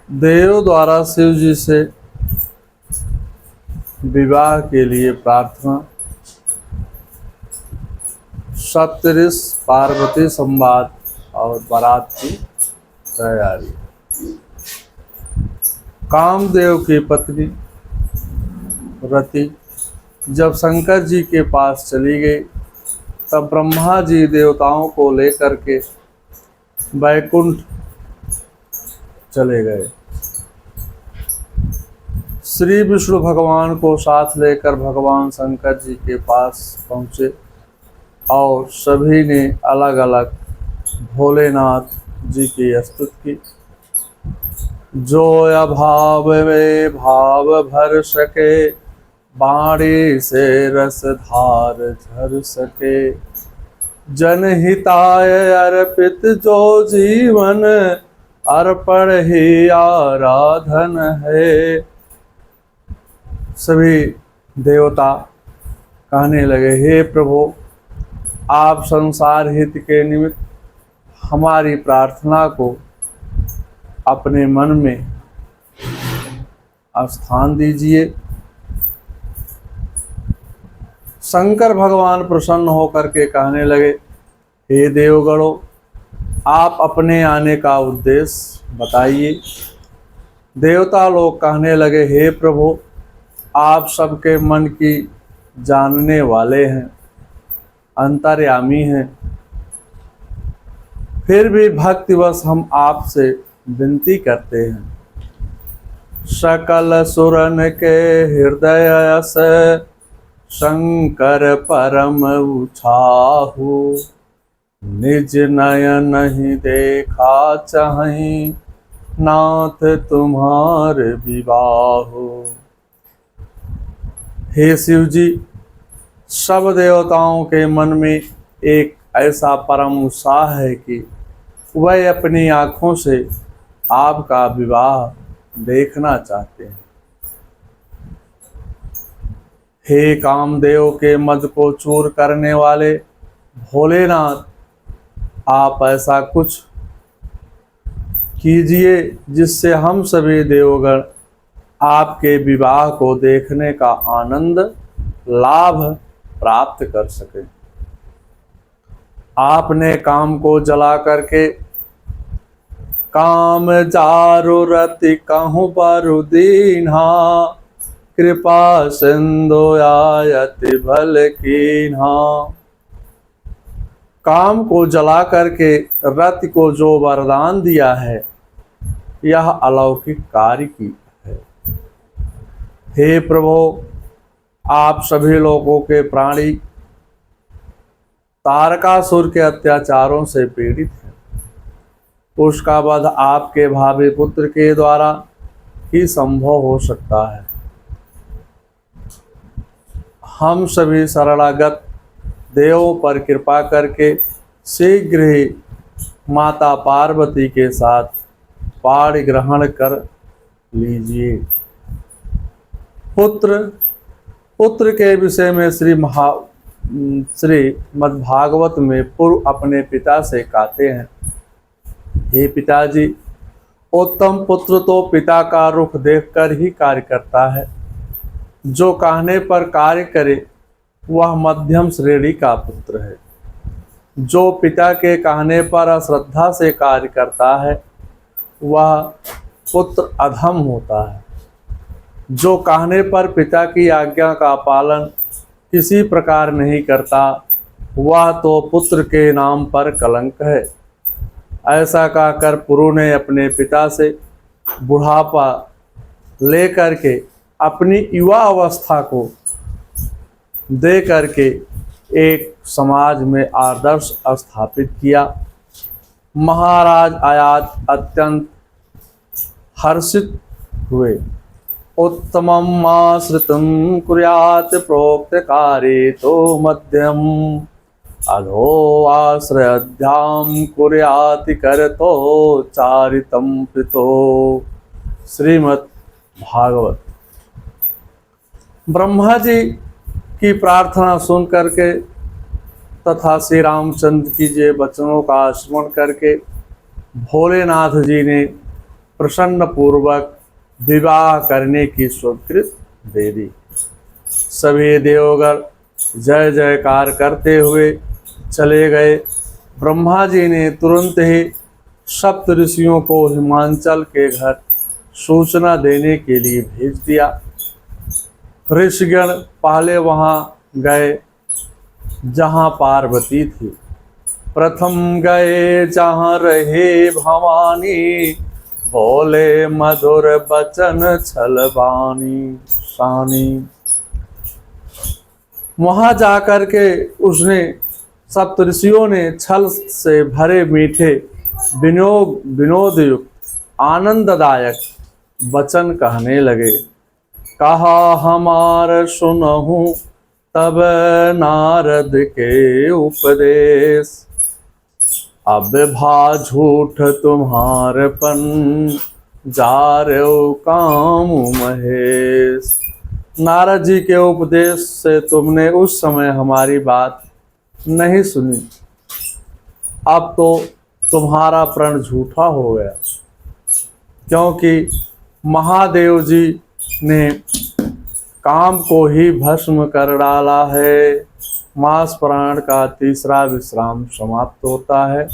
देव द्वारा शिव जी से विवाह के लिए प्रार्थना। सप्तऋषि पार्वती संवाद और बारात की तैयारी। कामदेव की पत्नी रति जब शंकर जी के पास चली गई तब ब्रह्मा जी देवताओं को लेकर के वैकुंठ चले गए। श्री विष्णु भगवान को साथ लेकर भगवान शंकर जी के पास पहुँचे और सभी ने अलग अलग भोलेनाथ जी की स्तुति की। जो अभाव में भाव भर सके, बाणी से रस धार झर सके। जनहिताय अर्पित जो जीवन, अर्पण ही आराधन है। सभी देवता कहने लगे, हे प्रभु, आप संसार हित के निमित्त हमारी प्रार्थना को अपने मन में स्थान दीजिए। शंकर भगवान प्रसन्न होकर के कहने लगे, हे देवगणों, आप अपने आने का उद्देश्य बताइए। देवता लोग कहने लगे, हे प्रभु, आप सबके मन की जानने वाले हैं, अंतर्यामी हैं। फिर भी भक्तिवश हम आपसे विनती करते हैं। सकल सुरन के हृदय से शंकर परम उछाहु। निज नयन ही देखा चाहि, नाथ तुम्हार विवाहो। हे शिव जी, सब देवताओं के मन में एक ऐसा परम उत्साह है कि वह अपनी आँखों से आपका विवाह देखना चाहते हैं। हे कामदेव के मद को चूर करने वाले भोलेनाथ, आप ऐसा कुछ कीजिए जिससे हम सभी देवगण आपके विवाह को देखने का आनंद लाभ प्राप्त कर सके। आपने काम को जला करके काम जारु रति कहूँ पारु दीन्हा। कृपा सिंधु आयति भल कीन्हा। काम को जला करके रति को जो वरदान दिया है, यह अलौकिक कार्य की है। हे प्रभु, आप सभी लोगों के प्राणी तारकासुर के अत्याचारों से पीड़ित हैं। उसका वध आपके भावी पुत्र के द्वारा ही संभव हो सकता है। हम सभी शरणागत देवों पर कृपा करके शीघ्र ही माता पार्वती के साथ पाणी ग्रहण कर लीजिए। पुत्र के विषय में श्रीमद्भागवत में पूर्व अपने पिता से कहते हैं, हे पिताजी, उत्तम पुत्र तो पिता का रुख देखकर ही कार्य करता है। जो कहने पर कार्य करे वह मध्यम श्रेणी का पुत्र है। जो पिता के कहने पर अश्रद्धा से कार्य करता है वह पुत्र अधम होता है। जो कहने पर पिता की आज्ञा का पालन किसी प्रकार नहीं करता वह तो पुत्र के नाम पर कलंक है। ऐसा कहकर पुरु ने अपने पिता से बुढ़ापा लेकर के अपनी युवा अवस्था को दे करके एक समाज में आदर्श स्थापित किया। महाराज आयात अत्यंत हर्षित हुए। उत्तमम् आश्रितं कुर्यात् प्रोक्त कार्ये तो मध्यम, अधो आश्रयाध्यां कुर्यात् करतो चारितं पितो। श्रीमद् भागवत। ब्रह्मा जी की प्रार्थना सुन करके तथा श्री रामचंद्र की जे वचनों का स्मरण करके भोलेनाथ जी ने प्रसन्न पूर्वक विवाह करने की स्वीकृति दे दी। सभी देवगण जय जयकार करते हुए चले गए। ब्रह्मा जी ने तुरंत ही सप्त ऋषियों को हिमांचल के घर सूचना देने के लिए भेज दिया। ऋषिगण पहले वहां गए जहां पार्वती थी। प्रथम गए जहां रहे भवानी, बोले मधुर बचन छलवानी सानी। वहां जाकर के उसने सप्तऋषियों ने छल से भरे मीठे विनोदयुक्त आनंददायक वचन कहने लगे। कहा हमार सुनहु तब नारद के उपदेश, अब भा झूठ तुम्हारपन जारो काम महेश। नारद जी के उपदेश से तुमने उस समय हमारी बात नहीं सुनी, अब तो तुम्हारा प्रण झूठा हो गया, क्योंकि महादेव जी ने काम को ही भस्म कर डाला है। मास पुराण का तीसरा विश्राम समाप्त होता है।